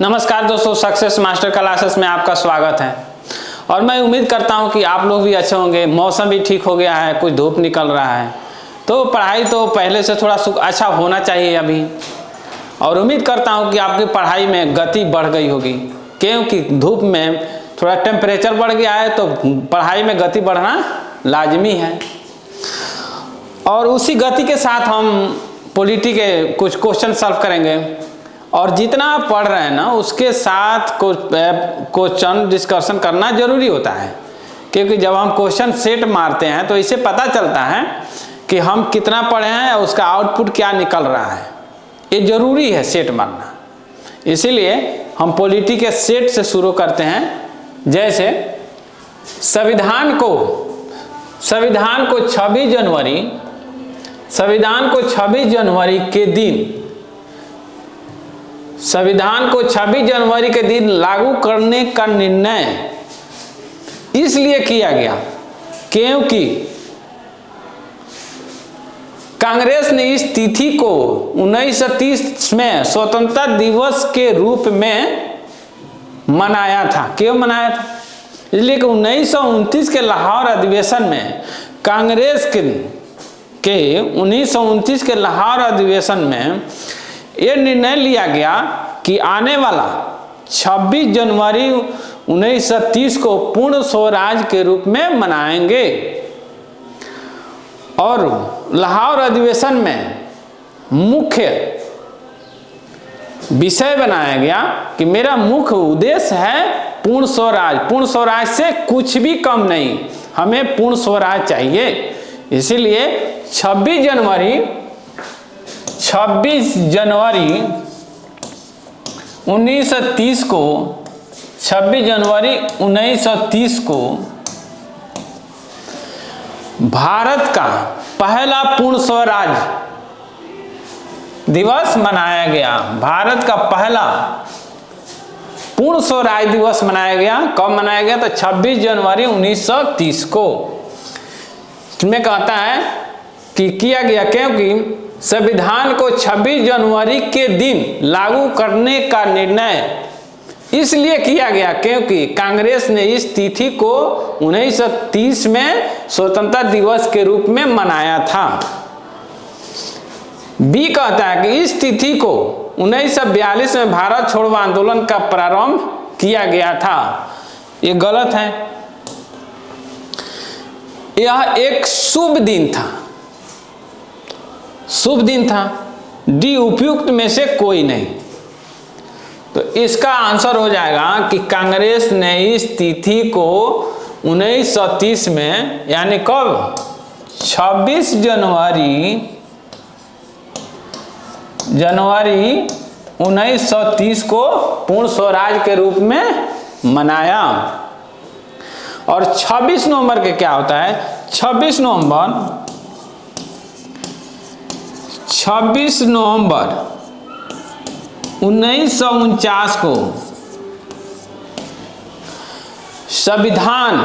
नमस्कार दोस्तों, success master classes में आपका स्वागत है। और मैं उम्मीद करता हूं कि आप लोग भी अच्छे होंगे। मौसम भी ठीक हो गया है, कुछ धूप निकल रहा है, तो पढ़ाई तो पहले से थोड़ा अच्छा होना चाहिए अभी। और उम्मीद करता हूं कि आपकी पढ़ाई में गति बढ़ गई होगी, क्योंकि धूप में थोड़ा टेम्परेचर बढ़ गया है तो पढ़ाई में गति बढ़ना लाजमी है। और उसी गति के साथ हम पॉलिटी के कुछ क्वेश्चन सॉल्व करेंगे। और जितना आप पढ़ रहे हैं ना, उसके साथ क्वेश्चन डिस्कशन करना जरूरी होता है, क्योंकि जब हम क्वेश्चन सेट मारते हैं तो इससे पता चलता है कि हम कितना पढ़े हैं और उसका आउटपुट क्या निकल रहा है। ये जरूरी है सेट मारना। इसीलिए हम पॉलिटी के सेट से शुरू करते हैं। जैसे संविधान को 26 जनवरी के दिन लागू करने का निर्णय इसलिए किया गया क्योंकि कांग्रेस ने इस तिथि को 1930 में स्वतंत्रता दिवस के रूप में मनाया था। क्यों मनाया था? इसलिए कि 1929 के लाहौर अधिवेशन में यह निर्णय लिया गया कि आने वाला 26 जनवरी 1930 को पूर्ण स्वराज के रूप में मनाएंगे। और लाहौर अधिवेशन में मुख्य विषय बनाया गया कि मेरा मुख्य उद्देश्य है पूर्ण स्वराज। पूर्ण स्वराज से कुछ भी कम नहीं, हमें पूर्ण स्वराज चाहिए। इसीलिए 26 जनवरी 1930 को भारत का पहला पूर्ण स्वराज दिवस मनाया गया। भारत का पहला पूर्ण स्वराज दिवस मनाया गया। कब मनाया गया? तो 26 जनवरी 1930 को। इसमें कहता है कि किया गया क्योंकि संविधान को 26 जनवरी के दिन लागू करने का निर्णय इसलिए किया गया क्योंकि कांग्रेस ने इस तिथि को 1930 में स्वतंत्रता दिवस के रूप में मनाया था। बी कहता है कि इस तिथि को 1942 में भारत छोड़ो आंदोलन का प्रारंभ किया गया था। ये गलत है। यह एक शुभ दिन था। डी उपयुक्त में से कोई नहीं। तो इसका आंसर हो जाएगा कि कांग्रेस ने इस तिथि को 1930 में, यानी कब? 26 जनवरी 1930 को पूर्ण स्वराज के रूप में मनाया। और 26 नवंबर के क्या होता है? 26 नवंबर 1949 को संविधान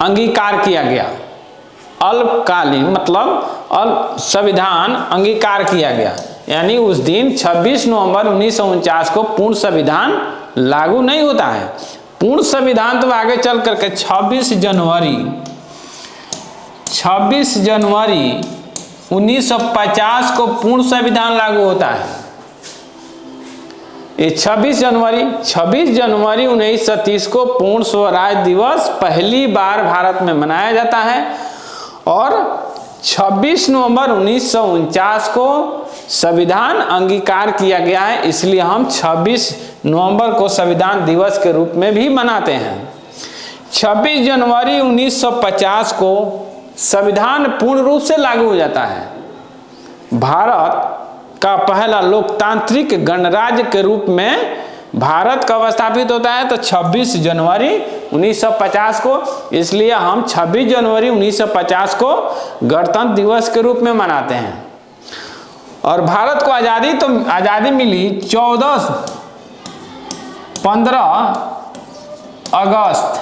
अंगीकार किया गया। अल्पकालीन मतलब संविधान अंगीकार किया गया, यानी उस दिन 26 नवंबर 1949 को पूर्ण संविधान लागू नहीं होता है। पूर्ण संविधान तो आगे चल करके 26 जनवरी 1950 को पूर्ण संविधान लागू होता है। ये 26 जनवरी 1930 को पूर्ण स्वराज दिवस पहली बार भारत में मनाया जाता है। और 26 नवंबर 1949 को संविधान अंगीकार किया गया है, इसलिए हम 26 नवंबर को संविधान दिवस के रूप में भी मनाते हैं। 26 जनवरी 1950 को संविधान पूर्ण रूप से लागू हो जाता है। भारत का पहला लोकतांत्रिक गणराज्य के रूप में भारत कब स्थापित होता है? तो 26 जनवरी 1950 को। इसलिए हम 26 जनवरी 1950 को गणतंत्र दिवस के रूप में मनाते हैं। और भारत को आज़ादी मिली 15 अगस्त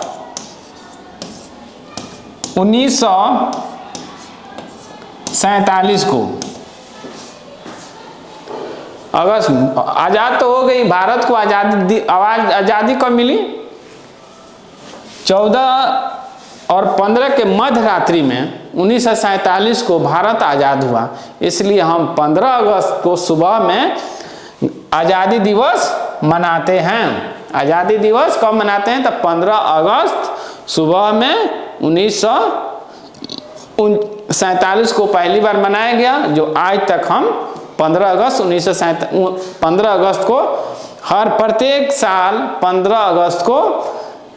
1947 को। अगस्त आज़ाद तो हो गई, भारत को आज़ादी कब मिली? 14 और 15 के मध्य रात्रि में 1947 को भारत आज़ाद हुआ। इसलिए हम 15 अगस्त को सुबह में आज़ादी दिवस मनाते हैं। आज़ादी दिवस कब मनाते हैं? तो 15 अगस्त सुबह में 1947 को पहली बार मनाया गया, जो आज तक हम 15 अगस्त को हर प्रत्येक साल 15 अगस्त को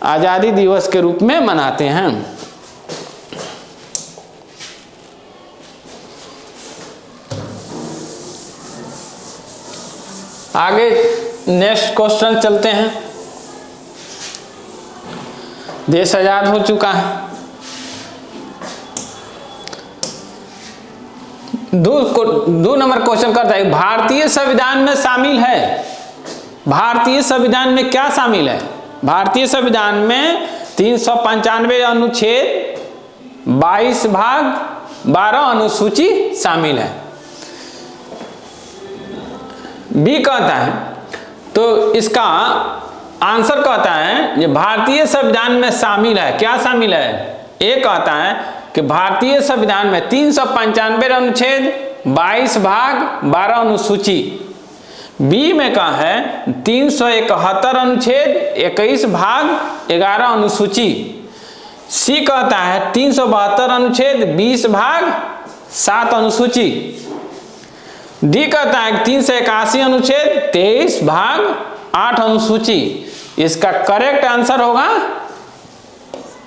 आज़ादी दिवस के रूप में मनाते हैं। आगे नेक्स्ट क्वेश्चन चलते हैं। देश आजाद हो चुका है। दो नंबर क्वेश्चन करता है, भारतीय संविधान में शामिल है। भारतीय संविधान में क्या शामिल है? भारतीय संविधान में 395 अनुच्छेद, 22 भाग, 12 अनुसूची शामिल है। बी कहता है, तो इसका आंसर कहता है ये भारतीय संविधान में शामिल है। क्या शामिल है? ए कहता है कि भारतीय संविधान में 395 अनुच्छेद, 22 भाग, 12 अनुसूची। बी में कहा है 371 अनुच्छेद, 21 भाग, 11 अनुसूची। सी कहता है 372 अनुच्छेद, 20 भाग, 7 अनुसूची। डी कहता है 381 अनुच्छेद, 23 भाग, 8 अनुसूची। इसका करेक्ट आंसर होगा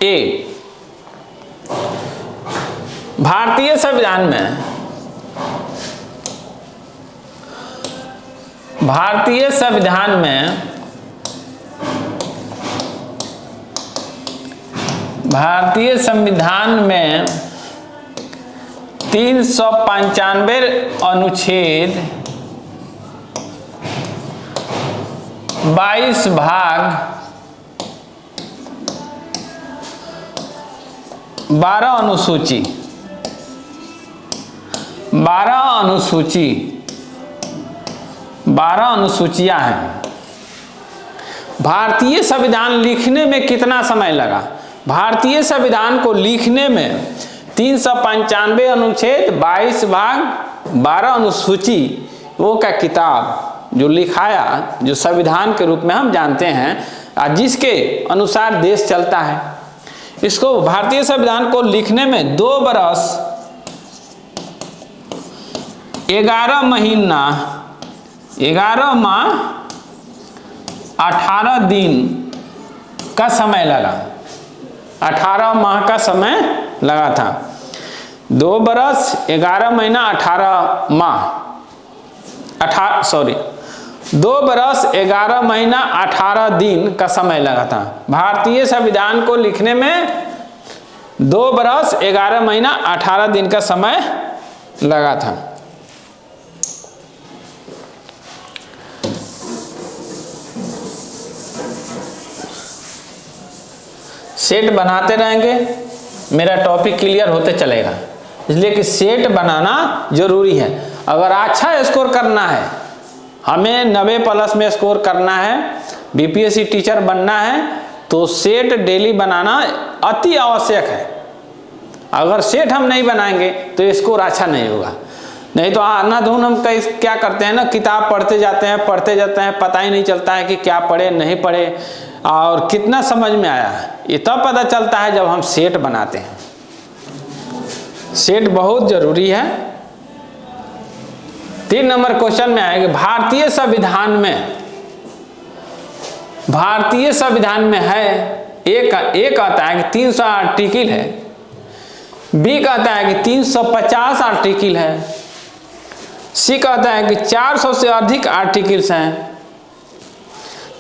ए। भारतीय संविधान में भारतीय संविधान में 395 अनुच्छेद, 22 भाग, 12 अनुसूची, 12 अनुसूचियां हैं। भारतीय संविधान लिखने में कितना समय लगा? भारतीय संविधान को लिखने में 395 अनुच्छेद, 22 भाग, 12 अनुसूची, वो का किताब जो लिखाया, जो संविधान के रूप में हम जानते हैं, जिसके अनुसार देश चलता है, इसको भारतीय संविधान को लिखने में 2 बरस 11 महीना 11 माह 18 दिन का समय लगा। 18 माह का समय लगा था। 2 बरस 11 महीना 18 माह 2 बरस 11 महीना 18 दिन का समय लगा था। भारतीय संविधान को लिखने में 2 बरस 11 महीना 18 दिन का समय लगा था। सेट बनाते रहेंगे, मेरा टॉपिक क्लियर होते चलेगा, इसलिए कि सेट बनाना जरूरी है। अगर अच्छा स्कोर करना है, हमें 90+ में स्कोर करना है, बीपीएससी टीचर बनना है, तो सेट डेली बनाना अति आवश्यक है। अगर सेट हम नहीं बनाएंगे तो स्कोर अच्छा नहीं होगा। नहीं तो आना-धून हम क्या करते हैं ना, किताब पढ़ते जाते हैं, पता ही नहीं चलता है कि क्या पढ़े नहीं पढ़े और कितना समझ में आया है। ये तब पता चलता है जब हम सेट बनाते हैं। सेट बहुत जरूरी है। 3 नंबर क्वेश्चन में आएगा, भारतीय संविधान में है, एक कहता है कि 300 आर्टिकल है, बी कहता है कि 350 आर्टिकल है, सी कहता है कि 400 से अधिक आर्टिकल्स हैं,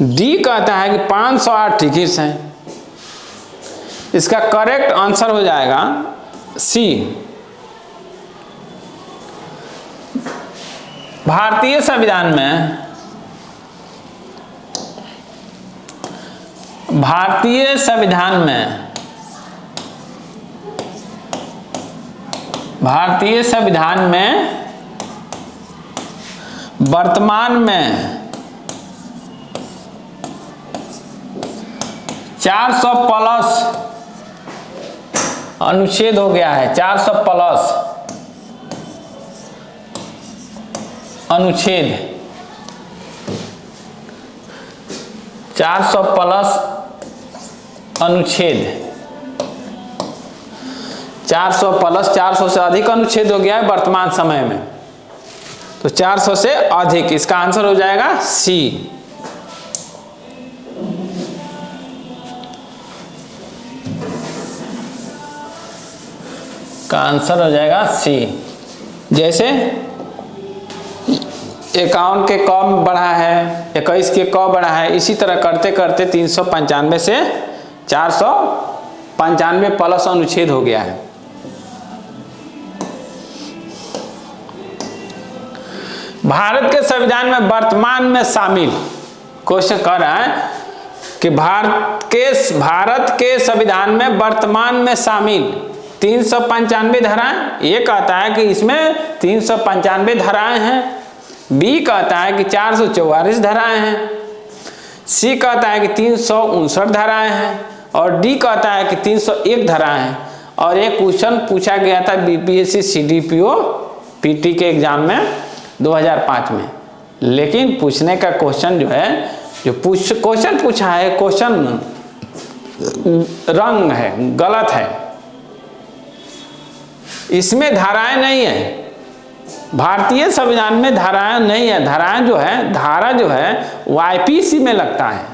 डी कहता है कि 500 आर्टिकल्स हैं। इसका करेक्ट आंसर हो जाएगा सी। भारतीय संविधान में वर्तमान में 400 प्लस अनुच्छेद हो गया है। 400 प्लस अनुच्छेद, 400 प्लस अनुच्छेद, 400 प्लस 400 से अधिक अनुच्छेद हो गया है वर्तमान समय में। तो 400 से अधिक, इसका आंसर हो जाएगा सी। का आंसर हो जाएगा सी। जैसे 51 के क बढ़ा है, 21 के क बढ़ा है, इसी तरह करते करते 395 से 495 प्लस अनुच्छेद हो गया है। भारत के संविधान में वर्तमान में शामिल, क्वेश्चन कर रहा है कि भारत के संविधान में वर्तमान में शामिल 395 धाराएं। ये कहता है कि इसमें 395 धाराएं हैं। बी कहता है कि 444 धाराएं हैं। सी कहता है कि 359 धाराएं हैं। और डी कहता है कि 301 धाराएं हैं। और एक क्वेश्चन पूछा गया था बीपीएससी सीडीपीओ पीटी के एग्जाम में 2005 में, लेकिन पूछने का क्वेश्चन जो है, जो क्वेश्चन पूछा है, क्वेश्चन रंग है, गलत है। इसमें धाराएं नहीं है, भारतीय संविधान में धाराएं नहीं है। धाराएं जो है, धारा जो है वो आईपीसी में लगता है,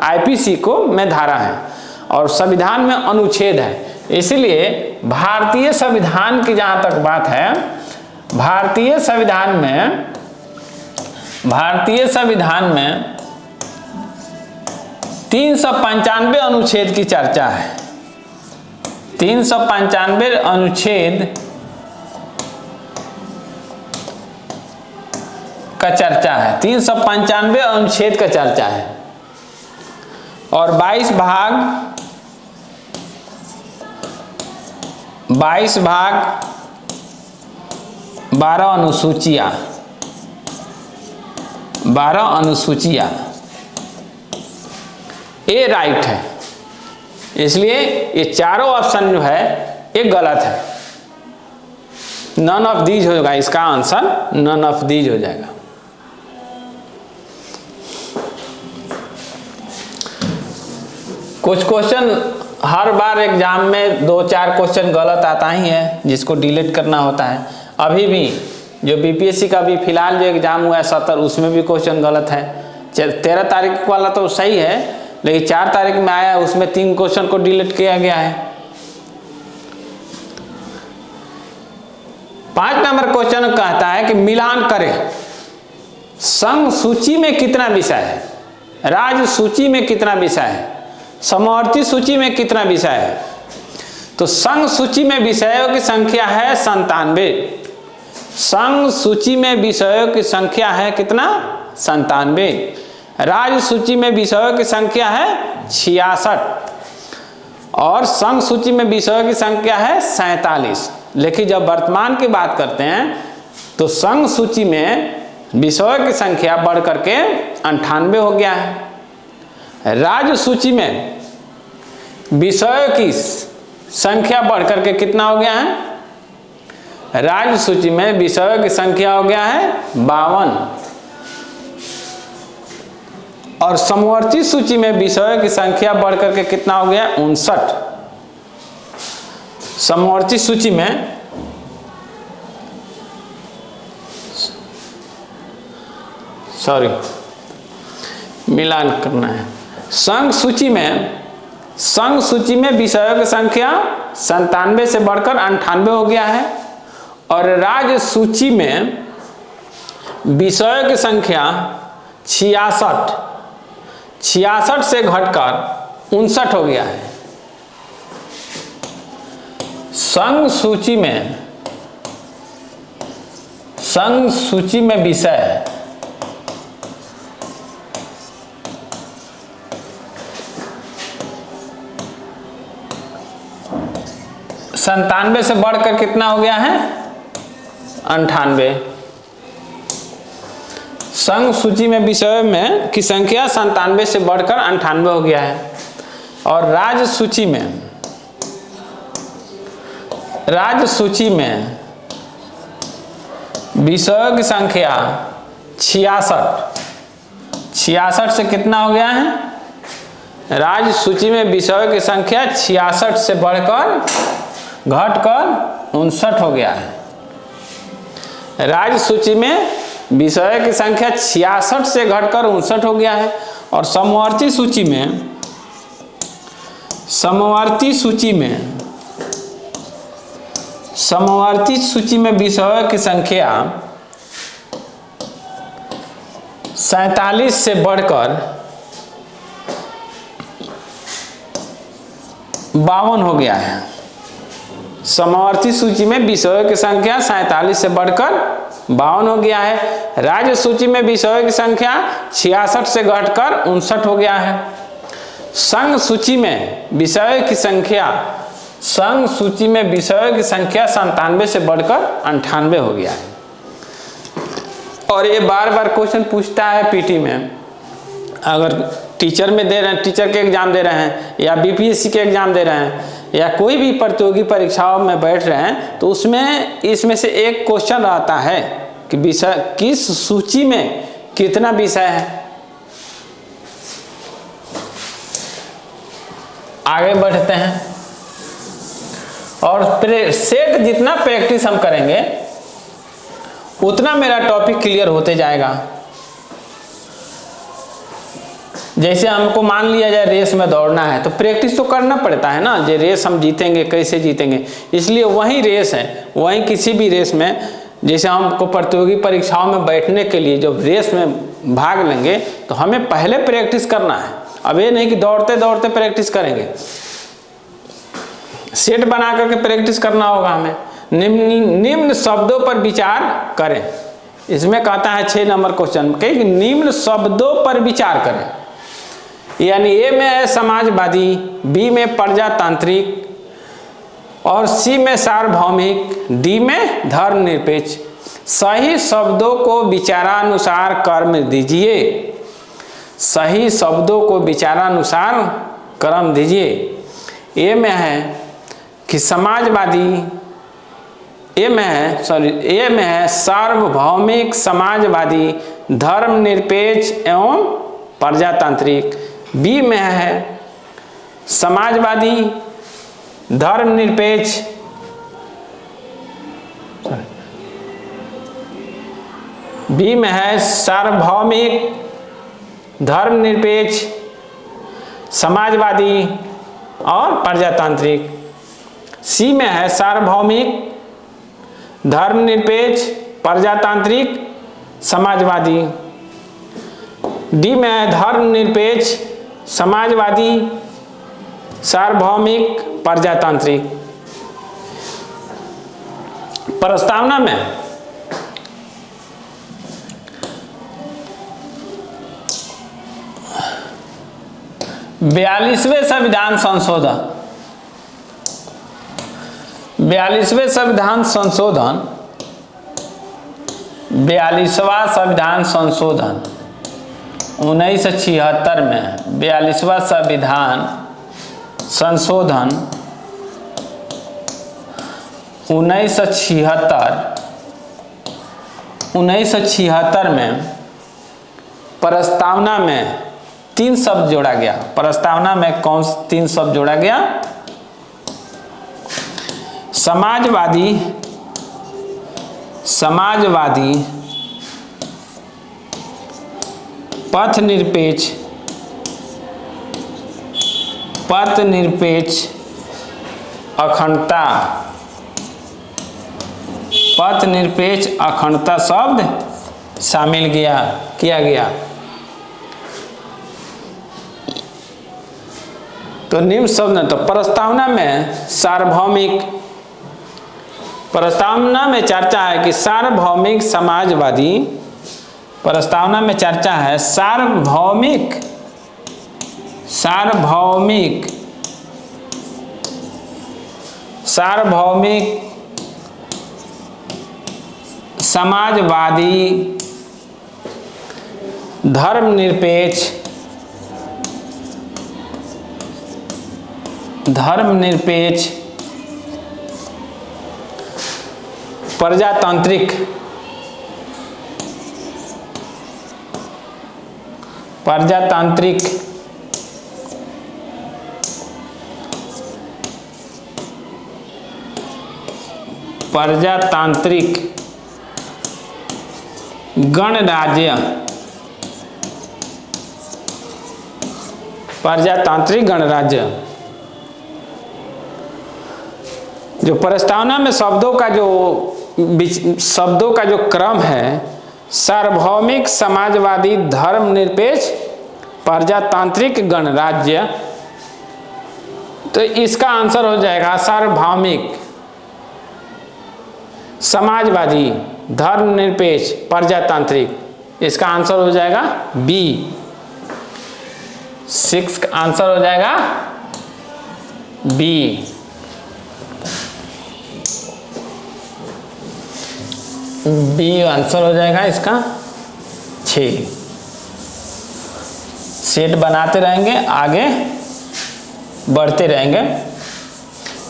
आईपीसी को में धारा है और संविधान में अनुच्छेद है। इसलिए भारतीय संविधान की जहां तक बात है, भारतीय संविधान में 395 अनुच्छेद की चर्चा है। 395 अनुच्छेद का चर्चा है, 395 अनुच्छेद का चर्चा है। और 22 भाग 12 अनुसूचियां, 12 अनुसूचियां, ए राइट है। इसलिए ये चारों ऑप्शन जो है ये गलत है। नन ऑफ दीज होगा, इसका आंसर नन ऑफ दीज हो जाएगा। कुछ क्वेश्चन हर बार एग्जाम में 2-4 क्वेश्चन गलत आता ही है, जिसको डिलीट करना होता है। अभी भी जो बीपीएससी का भी फिलहाल जो एग्जाम हुआ है 70, उसमें भी क्वेश्चन गलत है। 13 तारीख वाला तो सही है, लेकिन 4 तारीख में आया उसमें 3 क्वेश्चन को डिलीट किया गया है। 5 नंबर क्वेश्चन कहता है कि मिलान करें, संघ सूची में कितना विषय है, राज्य सूची में कितना विषय है, समवर्ती सूची में कितना विषय है। तो संघ सूची में विषयों की संख्या है 97। संघ सूची में विषयों की संख्या है कितना? 97। राज्य सूची में विषयों की संख्या है 66 और संघ सूची में विषयों की संख्या है 47। लेकिन जब वर्तमान की बात करते हैं तो संघ सूची में विषयों की संख्या बढ़ करके 98 हो गया है। राज्य सूची में विषयों की संख्या बढ़ करके कितना हो गया है? राज्य सूची में विषयों की संख्या हो गया है 52 और समवर्ती सूची में विषयों की संख्या बढ़ करके कितना हो गया? 59। समवर्ती सूची में मिलान करना है। संघ सूची में विषयों की संख्या 97 से बढ़कर 98 हो गया है और राज्य सूची में विषयों की संख्या 66 से घटकर 59 हो गया है। संघ सूची में विषय 97 से बढ़कर कितना हो गया है? 98। संघ सूची में विषयों में की संख्या 97 से बढ़कर 98 हो गया है। और राज्य सूची में विषयों की संख्या 66 से कितना हो गया है? राज्य सूची में विषयों की संख्या 66 से बढ़कर घटकर 59 हो गया है। राज्य सूची में विषयों की संख्या 66 से घटकर 59 हो गया है। और समवर्ती सूची में विषयों की संख्या 47 से बढ़कर 52 हो गया है। समवर्ती सूची में विषयों की संख्या 47 से बढ़कर 52 हो गया है। राज्य सूची में विषयों की संख्या 66 से घटकर 59 हो गया है। संघ सूची में विषयों की संख्या 97 से बढ़कर 98 हो गया है। और ये बार बार क्वेश्चन पूछता है पीटी में, अगर टीचर में दे रहे हैं, टीचर के एग्जाम दे रहे हैं या बीपीएससी के एग्जाम दे रहे हैं या कोई भी प्रतियोगी परीक्षाओं में बैठ रहे हैं, तो उसमें इसमें से एक क्वेश्चन रहता है कि विषय किस सूची में कितना विषय है। आगे बढ़ते हैं और सेट जितना प्रैक्टिस हम करेंगे उतना मेरा टॉपिक क्लियर होते जाएगा। जैसे हमको मान लिया जाए रेस में दौड़ना है तो प्रैक्टिस तो करना पड़ता है ना, जो रेस हम जीतेंगे कैसे जीतेंगे। इसलिए वही रेस है, वही किसी भी रेस में, जैसे हमको प्रतियोगी परीक्षाओं में बैठने के लिए जब रेस में भाग लेंगे तो हमें पहले प्रैक्टिस करना है। अब ये नहीं कि दौड़ते दौड़ते प्रैक्टिस करेंगे, सेट बना करके प्रैक्टिस करना होगा हमें। निम्न शब्दों पर विचार करें, इसमें कहता है 6 नंबर क्वेश्चन कि निम्न शब्दों पर विचार करें। यानी ए में है समाजवादी, बी में प्रजातांत्रिक और सी में सार्वभौमिक, डी में धर्मनिरपेक्ष। सही शब्दों को विचारानुसार क्रम दीजिए। सही शब्दों को विचारानुसार क्रम दीजिए। ए में है कि समाजवादी, ए में है सार्वभौमिक, समाजवादी, धर्मनिरपेक्ष एवं प्रजातांत्रिक। बी में है समाजवादी, धर्मनिरपेक्ष, बी में है सार्वभौमिक, धर्मनिरपेक्ष, समाजवादी और प्रजातांत्रिक। सी में है सार्वभौमिक, धर्मनिरपेक्ष, प्रजातांत्रिक, समाजवादी। डी में है धर्मनिरपेक्ष, समाजवादी, सार्वभौमिक, प्रजातांत्रिक। प्रस्तावना में 42वें संविधान संशोधन, 42वां संविधान संशोधन 1976 में 42वां संविधान संशोधन 1976 में प्रस्तावना में 3 शब्द जोड़ा गया। प्रस्तावना में कौन 3 शब्द जोड़ा गया? समाजवादी, पथ निरपेक्ष, अखंडता शब्द शामिल किया गया। तो निम्न शब्द तो प्रस्तावना में सार्वभौमिक, प्रस्तावना में चर्चा है कि सार्वभौमिक समाजवादी, प्रस्तावना में चर्चा है सार्वभौमिक समाजवादी, धर्मनिरपेक्ष प्रजातांत्रिक गणराज्य जो प्रस्तावना में शब्दों का जो क्रम है, सार्वभौमिक समाजवादी धर्मनिरपेक्ष प्रजातांत्रिक गणराज्य, तो इसका आंसर हो जाएगा सार्वभौमिक समाजवादी धर्मनिरपेक्ष प्रजातांत्रिक। इसका आंसर हो जाएगा बी। 6 का आंसर हो जाएगा बी। बी आंसर हो जाएगा इसका 6। सेट बनाते रहेंगे, आगे बढ़ते रहेंगे।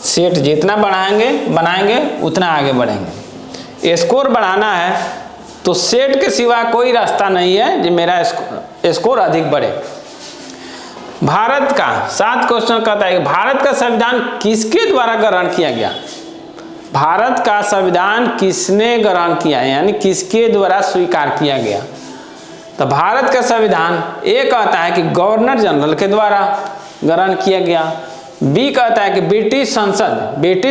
सेट जितना बनाएंगे उतना आगे बढ़ेंगे। स्कोर बढ़ाना है तो सेट के सिवा कोई रास्ता नहीं है जो मेरा स्कोर अधिक बढ़े। भारत का 7 क्वेश्चन कहता है कि भारत का संविधान किसके द्वारा ग्रहण किया गया? भारत का संविधान किसने ग्रहण किया, यानी किसके द्वारा स्वीकार किया गया? तो भारत का संविधान ए कहता है कि गवर्नर जनरल के द्वारा ग्रहण किया गया। बी कहता है कि ब्रिटिश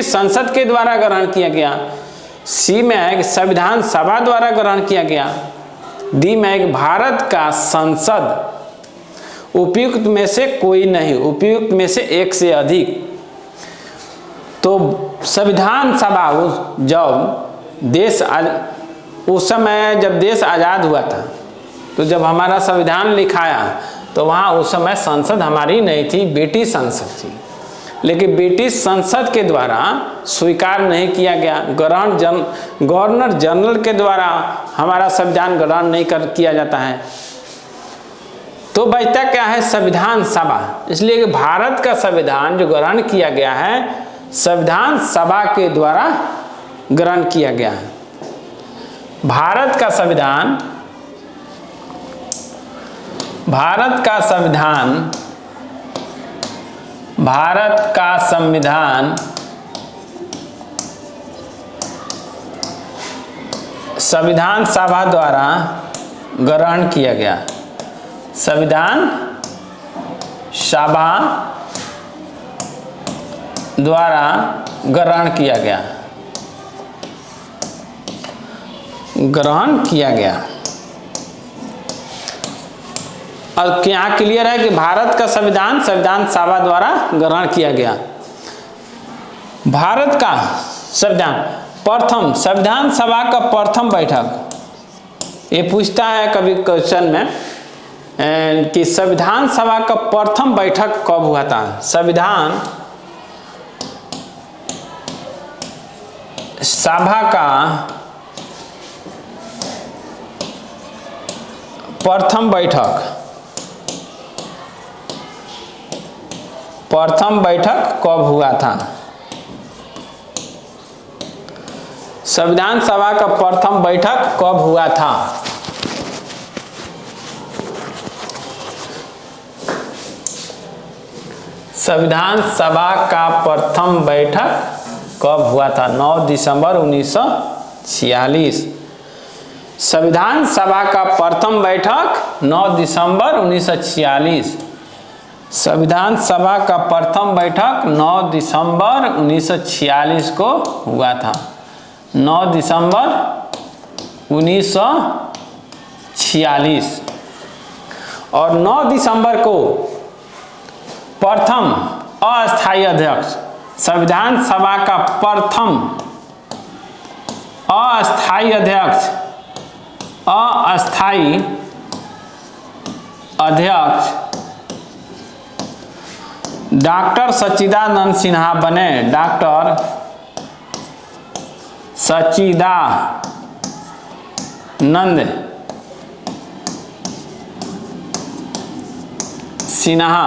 संसद के द्वारा ग्रहण किया गया। सी में है कि संविधान सभा द्वारा ग्रहण किया गया। डी में है कि भारत का संसद। उपयुक्त में से कोई नहीं, उपयुक्त में से एक से अधिक। तो संविधान सभा उस समय जब देश आज़ाद हुआ था, तो जब हमारा संविधान लिखाया तो वहाँ उस समय संसद हमारी नहीं थी, ब्रिटिश संसद थी। लेकिन ब्रिटिश संसद के द्वारा स्वीकार नहीं किया गया। गवर्नर जनरल के द्वारा हमारा संविधान ग्रहण नहीं किया जाता है। तो बचता क्या है? संविधान सभा। इसलिए कि भारत का संविधान जो ग्रहण किया गया है, संविधान सभा के द्वारा ग्रहण किया गया है। भारत का संविधान संविधान सभा द्वारा ग्रहण किया गया। संविधान सभा द्वारा ग्रहण किया गया। और यहाँ क्लियर है कि भारत का संविधान सभा द्वारा ग्रहण किया गया। भारत का संविधान सभा का प्रथम बैठक, ये पूछता है कभी क्वेश्चन में कि संविधान सभा का प्रथम बैठक कब हुआ था? संविधान सभा का प्रथम बैठक कब हुआ था? संविधान सभा का प्रथम बैठक कब हुआ था? संविधान सभा का प्रथम बैठक कब हुआ था? 9 दिसंबर 1946। संविधान सभा का प्रथम बैठक 9 दिसंबर 1946। संविधान सभा का प्रथम बैठक 9 दिसंबर 1946 को हुआ था। 9 दिसंबर 1946। और 9 दिसंबर को प्रथम अस्थायी अध्यक्ष, संविधान सभा का प्रथम अस्थायी अध्यक्ष डॉक्टर सच्चिदानंद सिन्हा बने। डॉक्टर सच्चिदानंद सिन्हा।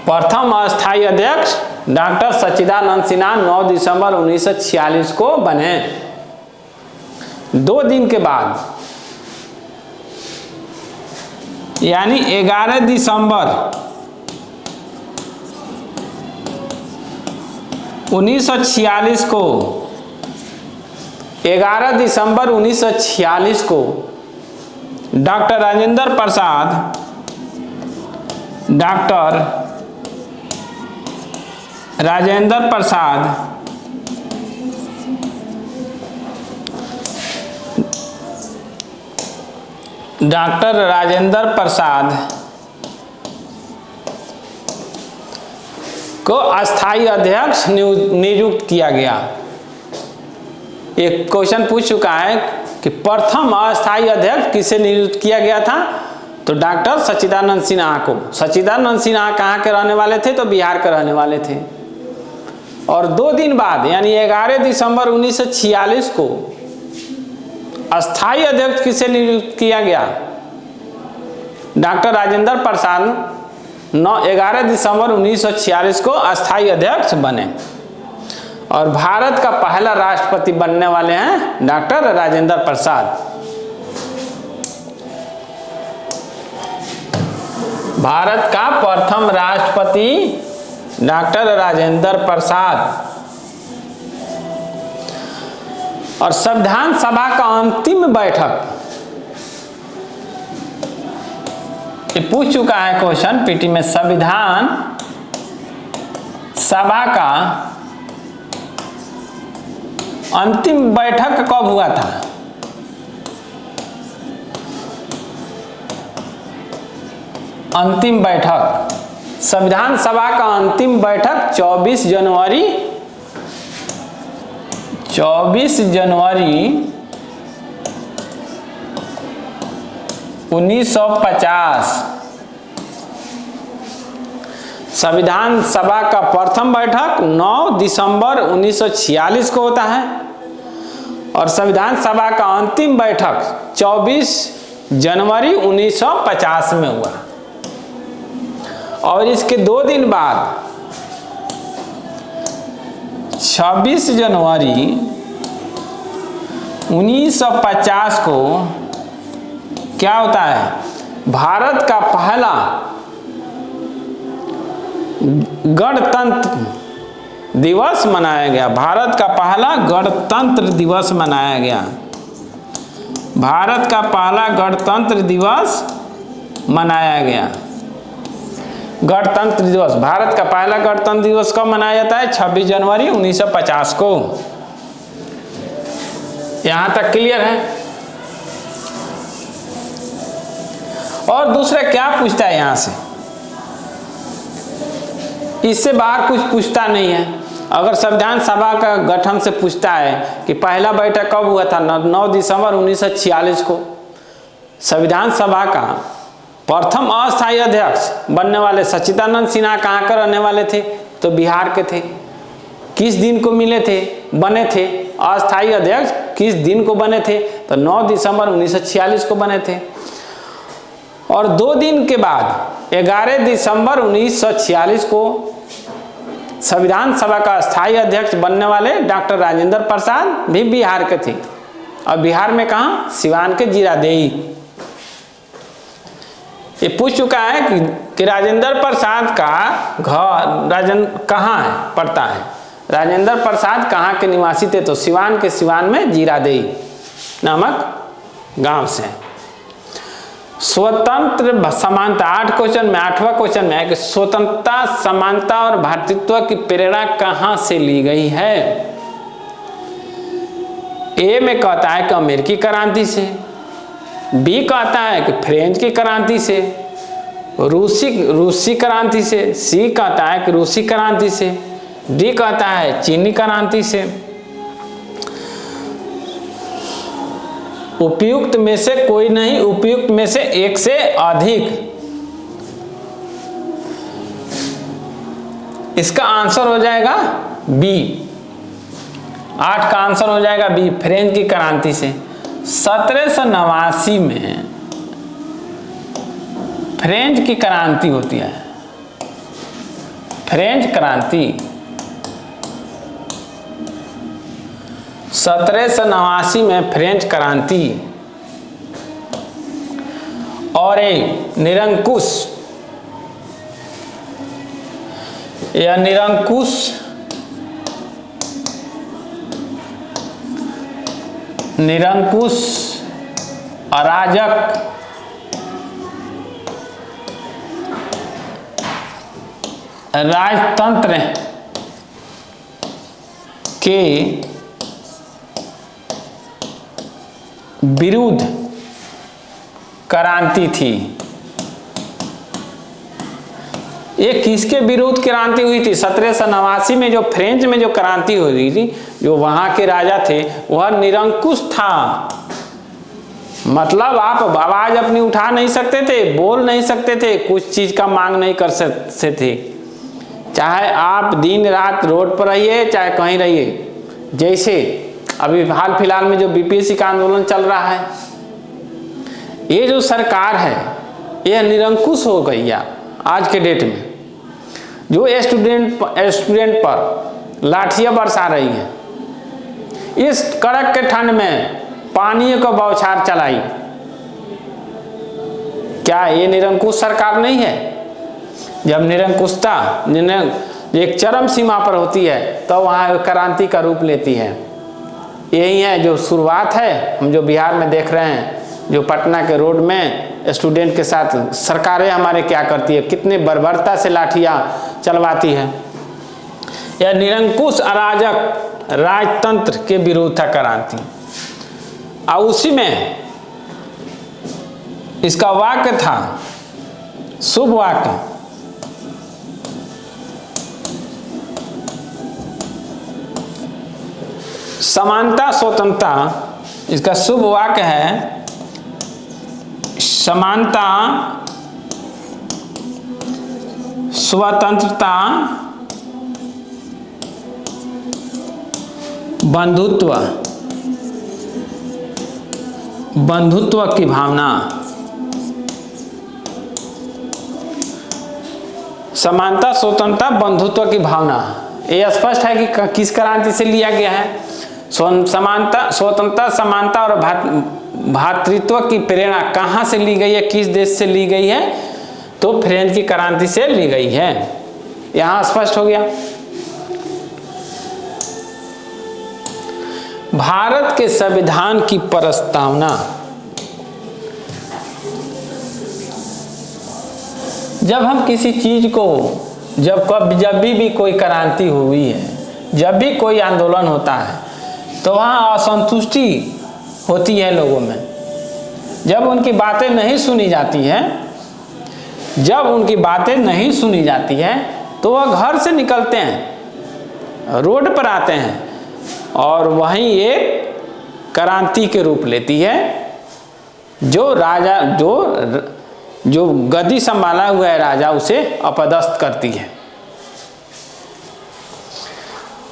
प्रथम अस्थायी अध्यक्ष डॉक्टर सच्चिदानंद सिन्हा 9 दिसंबर 1946 को बने। 2 दिन के बाद यानी 11 दिसंबर 1946 को 11 दिसंबर 1946 को डॉक्टर राजेंद्र प्रसाद को अस्थायी अध्यक्ष नियुक्त किया गया। एक क्वेश्चन पूछ चुका है कि प्रथम अस्थायी अध्यक्ष किसे नियुक्त किया गया था, तो डॉक्टर सच्चिदानंद सिन्हा को। सच्चिदानंद सिन्हा कहाँ के रहने वाले थे, तो बिहार के रहने वाले थे। और 2 दिन बाद यानी 11 दिसंबर 1946 को अस्थायी अध्यक्ष किसे नियुक्त किया गया, डॉक्टर राजेंद्र प्रसाद 11 दिसंबर 1946 को अस्थायी अध्यक्ष बने। और भारत का पहला राष्ट्रपति बनने वाले हैं डॉक्टर राजेंद्र प्रसाद। भारत का प्रथम राष्ट्रपति डॉक्टर राजेंद्र प्रसाद। और संविधान सभा का अंतिम बैठक, ये पूछ चुका है क्वेश्चन पीटी में, संविधान सभा का अंतिम बैठक कब हुआ था? अंतिम बैठक, संविधान सभा का अंतिम बैठक 24 जनवरी 1950। संविधान सभा का प्रथम बैठक 9 दिसंबर 1946 को होता है और संविधान सभा का अंतिम बैठक 24 जनवरी 1950 में हुआ। और इसके 2 दिन बाद 26 जनवरी 1950 को क्या होता है, भारत का पहला गणतंत्र दिवस मनाया गया। भारत का पहला गणतंत्र दिवस मनाया गया। भारत का पहला गणतंत्र दिवस मनाया गया। गणतंत्र दिवस, भारत का पहला गणतंत्र दिवस कब मनाया जाता है? 26 जनवरी 1950 को। यहां तक क्लियर है? और दूसरा क्या पूछता है यहां से, इससे बाहर कुछ पूछता नहीं है। अगर संविधान सभा का गठन से पूछता है कि पहला बैठक कब हुआ था, 9 दिसंबर 1946 को। संविधान सभा का प्रथम अस्थायी अध्यक्ष बनने वाले सच्चिदानंद सिन्हा कहाँ के रहने वाले थे, तो बिहार के थे। किस दिन को मिले थे, बने थे? अस्थायी अध्यक्ष किस दिन को बने थे, तो 9 दिसंबर 1946 को बने थे। और 2 दिन के बाद 11 दिसंबर 1946 को संविधान सभा का स्थायी अध्यक्ष बनने वाले डॉक्टर राजेंद्र प्रसाद भी बिहार के थे। और बिहार में कहाँ? सिवान के जीरादेई। ये पूछ चुका है कि राजेंद्र प्रसाद का घर कहाँ है, पड़ता है। राजेंद्र प्रसाद कहाँ के निवासी थे, तो सिवान के सिवान में जीरादेई नामक गांव से। स्वतंत्र समानता, 8 क्वेश्चन में 8वां क्वेश्चन में है कि स्वतंत्रता, समानता और भ्रातृत्व की प्रेरणा कहां से ली गई है? ए में कहता है कि अमेरिकी क्रांति से, बी कहता है कि फ्रेंच की क्रांति से, रूसी क्रांति से, सी कहता है कि रूसी क्रांति से, डी कहता है चीनी क्रांति से। उपयुक्त में से कोई नहीं, उपयुक्त में से एक से अधिक। इसका आंसर हो जाएगा बी। 8 का आंसर हो जाएगा बी, फ्रेंच की क्रांति से। 1789 में फ्रेंच की क्रांति होती है, फ्रेंच क्रांति 1789 में फ्रेंच क्रांति, और एक निरंकुश या निरंकुश अराजक राजतंत्र के विरुद्ध क्रांति थी। ये किसके विरुद्ध क्रांति हुई थी? 1789 में जो फ्रेंच में जो क्रांति हुई थी, जो वहां के राजा थे वह निरंकुश था। मतलब आप आवाज अपनी उठा नहीं सकते थे, बोल नहीं सकते थे, कुछ चीज का मांग नहीं कर सकते थे, चाहे आप दिन रात रोड पर रहिए चाहे कहीं रहिए। जैसे अभी हाल फिलहाल में जो बीपीएससी का आंदोलन चल रहा है, ये जो सरकार है यह निरंकुश हो गई है आज के डेट में। जो स्टूडेंट पर लाठियां बरसा रही है, इस कड़क के ठंड में पानी को बौछार चलाई, क्या ये निरंकुश सरकार नहीं है? जब निरंकुशता एक चरम सीमा पर होती है तो वहाँ क्रांति का रूप लेती है। यही है जो शुरुआत है, हम जो बिहार में देख रहे हैं, जो पटना के रोड में स्टूडेंट के साथ सरकारें हमारे क्या करती है, कितने बर्बरता से लाठियाँ चलवाती है। यह निरंकुश अराजक राजतंत्र के विरुद्ध था क्रांति। और उसी में इसका वाक्य था, शुभ वाक्य, समानता स्वतंत्रता। इसका शुभ वाक्य है, समानता स्वतंत्रता बंधुत्व की भावना। समानता स्वतंत्रता बंधुत्व की भावना, ये स्पष्ट है कि किस क्रांति से लिया गया है। समानता स्वतंत्रता समानता और भातृत्व की प्रेरणा कहाँ से ली गई है, किस देश से ली गई है? तो फ्रेंच की क्रांति से ली गई है। यहां स्पष्ट हो गया। भारत के संविधान की प्रस्तावना, जब हम किसी चीज को जब भी कोई क्रांति हुई है, जब भी कोई आंदोलन होता है तो वहाँ असंतुष्टि होती है लोगों में। जब उनकी बातें नहीं सुनी जाती हैं, तो वह घर से निकलते हैं, रोड पर आते हैं, और वहीं एक क्रांति के रूप लेती है। जो राजा जो गद्दी संभाला हुआ है राजा, उसे अपदस्थ करती है।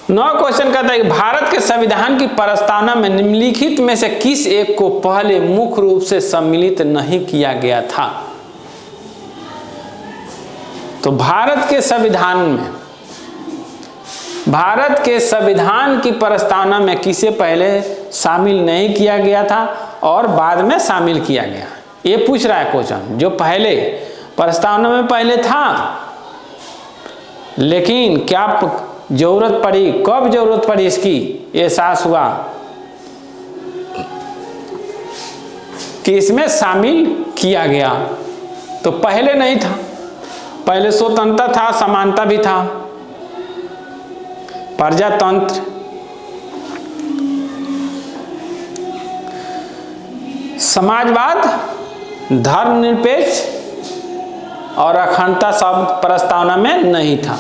9 क्वेश्चन कहता है कि भारत के संविधान की प्रस्तावना में निम्नलिखित में से किस एक को पहले मुख्य रूप से सम्मिलित नहीं किया गया था? तो भारत के संविधान की प्रस्तावना में किसे पहले शामिल नहीं किया गया था और बाद में शामिल किया गया, ये पूछ रहा है क्वेश्चन। जो पहले प्रस्तावना में पहले था, लेकिन क्या जरूरत पड़ी, कब जरूरत पड़ी इसकी एहसास हुआ कि इसमें शामिल किया गया, तो पहले नहीं था। पहले स्वतंत्रता था, समानता भी था, प्रजातंत्र, समाजवाद, धर्मनिरपेक्ष और अखंडता शब्द प्रस्तावना में नहीं था।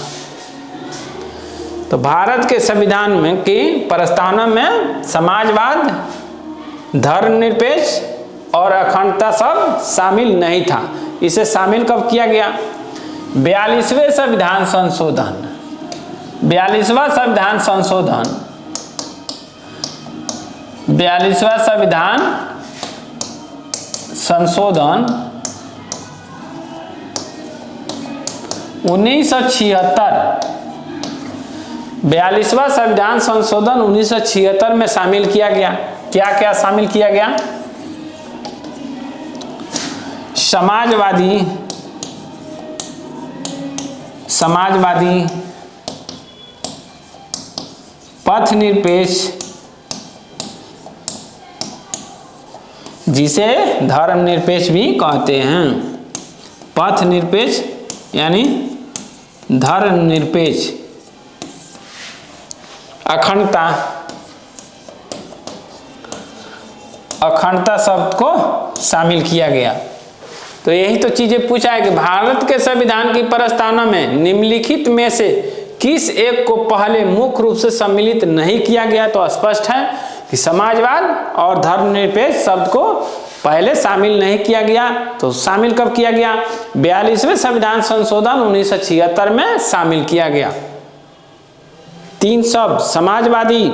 तो भारत के संविधान में की प्रस्तावना में समाजवाद, धर्मनिरपेक्ष और अखंडता शब्द शामिल नहीं था। इसे शामिल कब किया गया? 42वें संविधान संशोधन, 42वां संविधान संशोधन, 42वां संविधान संशोधन 1976 42वां संविधान संशोधन 1976 में शामिल किया गया। क्या क्या शामिल किया गया? समाजवादी पथ निरपेक्ष, जिसे धर्मनिरपेक्ष भी कहते हैं। पथ निरपेक्ष यानी धर्मनिरपेक्ष। अखंडता शब्द को शामिल किया गया। तो यही तो चीजें पूछा है कि भारत के संविधान की प्रस्तावना में निम्नलिखित में से किस एक को पहले मुख्य रूप से सम्मिलित नहीं किया गया? तो स्पष्ट है कि समाजवाद और धर्मनिरपेक्ष शब्द को पहले शामिल नहीं किया गया। तो शामिल कब किया गया? 42वें संविधान संशोधन 1976 में शामिल किया गया। 3 शब्द समाजवादी,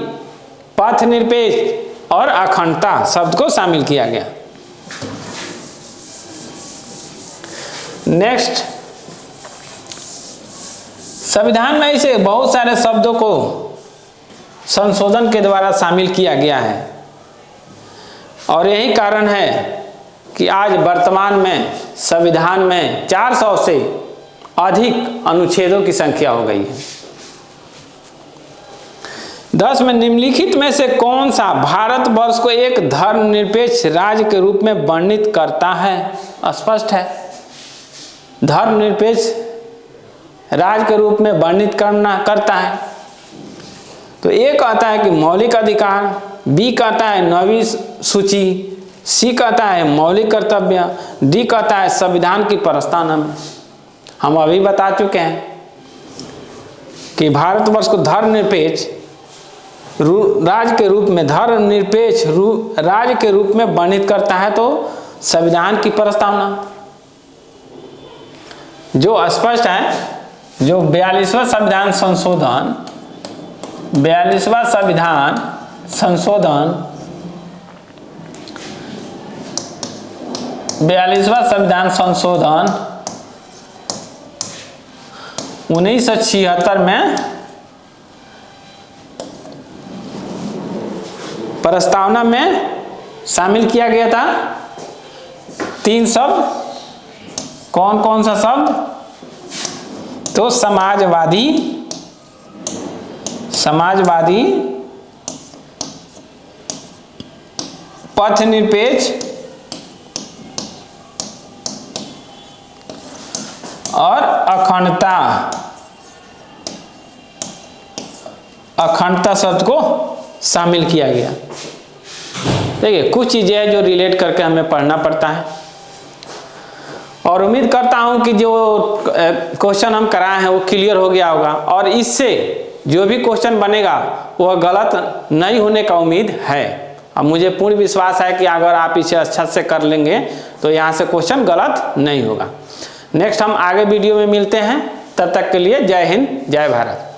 पथ निरपेक्ष और अखंडता शब्द को शामिल किया गया। नेक्स्ट, संविधान में ऐसे बहुत सारे शब्दों को संशोधन के द्वारा शामिल किया गया है और यही कारण है कि आज वर्तमान में संविधान में 400 से अधिक अनुच्छेदों की संख्या हो गई है। 10 में निम्नलिखित में से कौन सा भारतवर्ष को एक धर्मनिरपेक्ष राज्य के रूप में वर्णित करता है? स्पष्ट है, धर्मनिरपेक्ष राज्य के रूप में वर्णित करता है। तो ए कहता है कि मौलिक अधिकार, बी कहता है 9वीं सूची, सी कहता है मौलिक कर्तव्य, डी कहता है संविधान की प्रस्तावना में। हम अभी बता चुके हैं कि भारतवर्ष को धर्मनिरपेक्ष राज्य के रूप में राज्य के रूप में वर्णित करता है तो संविधान की प्रस्तावना, जो स्पष्ट है। जो 42वां संविधान संशोधन 42वां संविधान संशोधन 1976 में प्रस्तावना में शामिल किया गया था। 3 शब्द, कौन कौन सा शब्द? तो समाजवादी, पथ निरपेक्ष और अखंडता शब्द को शामिल किया गया। देखिए, कुछ चीजें हैं जो रिलेट करके हमें पढ़ना पड़ता है और उम्मीद करता हूं कि जो क्वेश्चन हम कराए हैं वो क्लियर हो गया होगा और इससे जो भी क्वेश्चन बनेगा वह गलत नहीं होने का उम्मीद है। अब मुझे पूर्ण विश्वास है कि अगर आप इसे अच्छा से कर लेंगे तो यहाँ से क्वेश्चन गलत नहीं होगा। नेक्स्ट हम आगे वीडियो में मिलते हैं, तब तक के लिए जय हिंद, जय भारत।